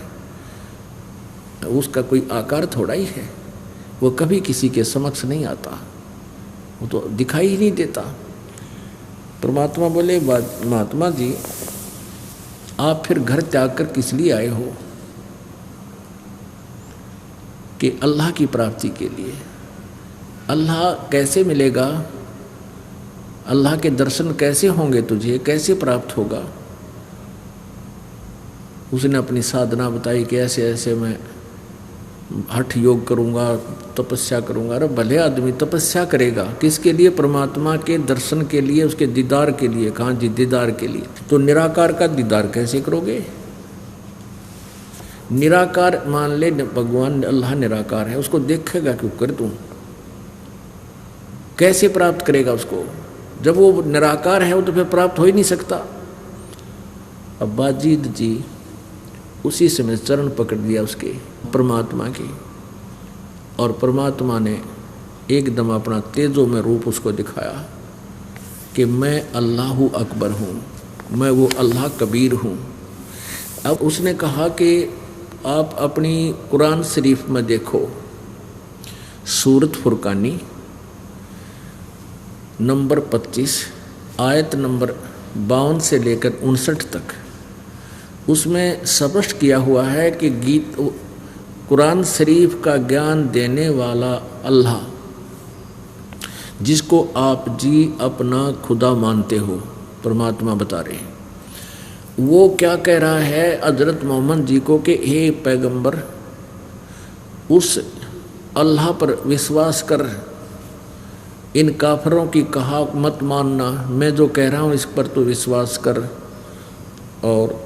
उसका कोई आकार थोड़ा ही है, वो कभी किसी के समक्ष नहीं आता, वो तो दिखाई ही नहीं देता। परमात्मा बोले, महात्मा जी आप फिर घर त्याग कर किस लिए आए हो? कि अल्लाह की प्राप्ति के लिए। अल्लाह कैसे मिलेगा? अल्लाह के दर्शन कैसे होंगे तुझे, कैसे प्राप्त होगा? उसने अपनी साधना बताई कि ऐसे ऐसे मैं हठ योग करूँगा, तपस्या करूँगा। अरे भले आदमी तपस्या करेगा किसके लिए? परमात्मा के दर्शन के लिए, उसके दीदार के लिए। कहाँ जी? दीदार के लिए। तो निराकार का दीदार कैसे करोगे? निराकार मान ले, भगवान अल्लाह निराकार है, उसको देखेगा क्यों कर तू? कैसे प्राप्त करेगा उसको? जब वो निराकार है वो तो फिर प्राप्त हो ही नहीं सकता। अब वाजिद जी उसी समय चरण पकड़ दिया उसके परमात्मा के, और परमात्मा ने एकदम अपना तेजो में रूप उसको दिखाया कि मैं अल्लाहु अकबर हूँ, मैं वो अल्लाह कबीर हूँ। अब उसने कहा कि आप अपनी कुरान शरीफ में देखो, सूरत फुरकानी नंबर 25 आयत नंबर 52 से लेकर 59 तक, उसमें स्पष्ट किया हुआ है कि गीत कुरान शरीफ का ज्ञान देने वाला अल्लाह, जिसको आप जी अपना खुदा मानते हो, परमात्मा बता रहे हैं, वो क्या कह रहा है हजरत मोहम्मद जी को कि हे पैगंबर, उस अल्लाह पर विश्वास कर, इन काफरों की कहा मत मानना, मैं जो कह रहा हूँ इस पर तो विश्वास कर, और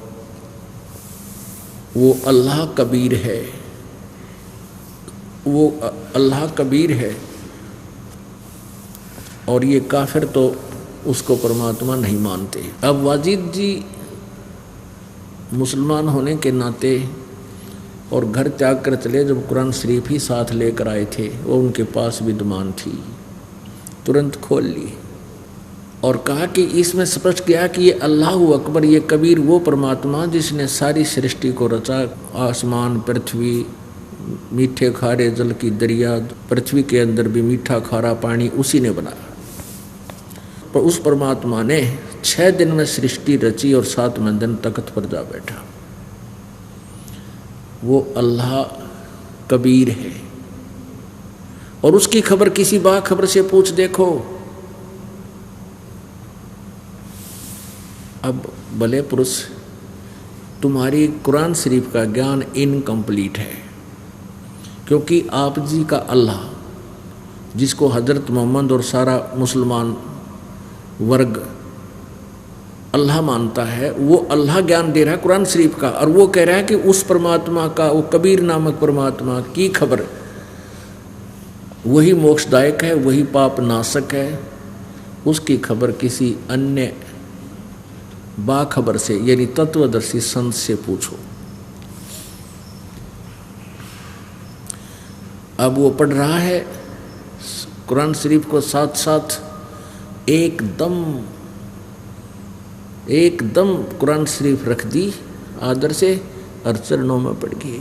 वो अल्लाह कबीर है, वो अल्लाह कबीर है, और ये काफिर तो उसको परमात्मा नहीं मानते। अब वाजिद जी मुसलमान होने के नाते और घर त्याग कर चले, जब कुरान शरीफ ही साथ लेकर आए थे, वो उनके पास विद्यमान थी, तुरंत खोल ली और कहा कि इसमें स्पष्ट किया कि ये अल्लाहु अकबर, ये कबीर वो परमात्मा जिसने सारी सृष्टि को रचा, आसमान, पृथ्वी, मीठे खारे जल की दरिया, पृथ्वी के अंदर भी मीठा खारा पानी उसी ने बनाया। पर उस परमात्मा ने 6 दिन में सृष्टि रची और 7वें दिन तख्त पर जा बैठा। वो अल्लाह कबीर है, और उसकी खबर किसी बाखबर से पूछ देखो। अब भले पुरुष, तुम्हारी कुरान शरीफ का ज्ञान इनकम्प्लीट है, क्योंकि आप जी का अल्लाह, जिसको हजरत मोहम्मद और सारा मुसलमान वर्ग अल्लाह मानता है, वो अल्लाह ज्ञान दे रहा है कुरान शरीफ का, और वो कह रहा है कि उस परमात्मा का, वो कबीर नामक परमात्मा की खबर वही मोक्षदायक है, वही पाप नाशक है, उसकी खबर किसी अन्य बाखबर से, यानी तत्वदर्शी संत से पूछो। अब वो पढ़ रहा है कुरान शरीफ को, साथ साथ एकदम कुरान शरीफ रख दी आदर से और चरणों में पड़ गई।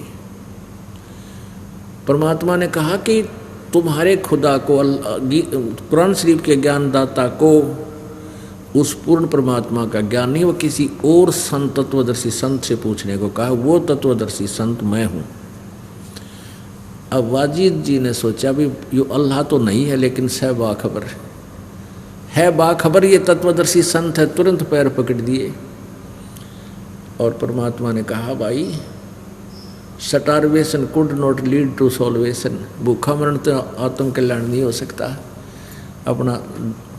परमात्मा ने कहा कि तुम्हारे खुदा को, कुरान शरीफ के ज्ञानदाता को उस पूर्ण परमात्मा का ज्ञान नहीं, वो किसी और संत, तत्वदर्शी संत से पूछने को कहा। वो तत्वदर्शी संत मैं हूँ। अब वाजिद जी ने सोचा भी यो अल्लाह तो नहीं है, लेकिन सह बाखबर है, बाखबर ये तत्वदर्शी संत है। तुरंत पैर पकड़ दिए और परमात्मा ने कहा, भाई starvation could not lead to salvation, भूखा मरण तो आत्म कल्याण नहीं हो सकता। अपना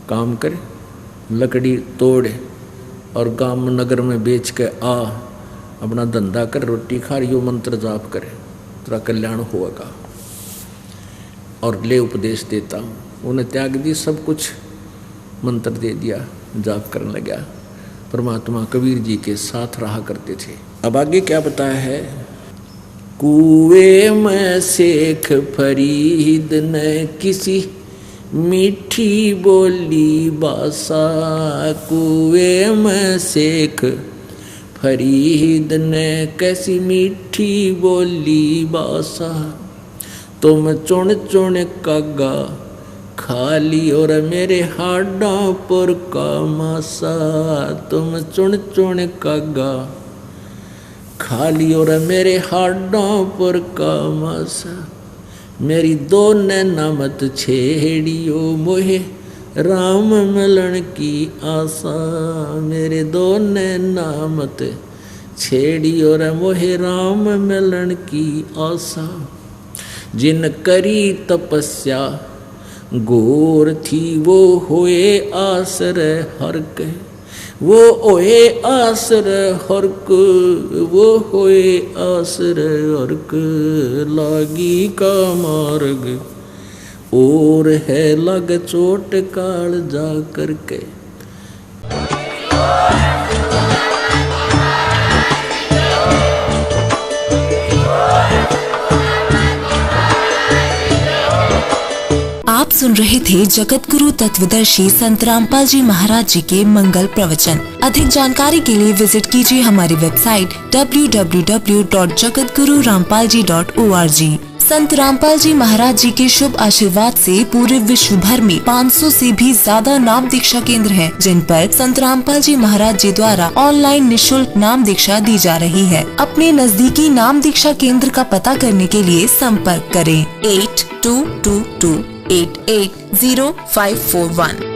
काम कर, लकड़ी तोड़ और गांव नगर में बेच के आ, अपना धंधा कर, रोटी खा, यो मंत्र जाप कर, तेरा कल्याण होगा। और ले उपदेश देता हूँ। उन्हें त्याग दी सब कुछ, मंत्र दे दिया, जाप करने लगा। परमात्मा कबीर जी के साथ रहा करते थे। अब आगे क्या बताया है, कुएं में शेख फरीद ने किसी मीठी बोली बासा, कुएं में शेख फरीद ने कैसी मीठी बोली बासा, तुम चुन चुन कागा खाली और मेरे हाडों पर का मासा, तुम चुन चुन कागा खाली और मेरे हाडों पर का मासा, मेरी दो नैना मत छेड़ियो मोहे राम मिलन की आशा, मेरे दो नैना मत छेड़ियो रे मोहे राम मिलन की आशा, जिन करी तपस्या घोर थी वो होए आसरे हरक, वो ओए आसरे हरक, वो होए आसरे हरक, लागी का मार्ग और है लग चोट काल जा करके। आप सुन रहे थे जगत गुरु तत्वदर्शी संत रामपाल जी महाराज जी के मंगल प्रवचन। अधिक जानकारी के लिए विजिट कीजिए हमारी वेबसाइट www.jagatgururampalji.org। संत रामपाल जी महाराज जी के शुभ आशीर्वाद से पूरे विश्व भर में 500 से भी ज्यादा नाम दीक्षा केंद्र हैं, जिन पर संत रामपाल जी महाराज जी द्वारा ऑनलाइन निशुल्क नाम दीक्षा दी जा रही है। अपने नजदीकी नाम दीक्षा केंद्र का पता करने के लिए संपर्क करें 8222880541।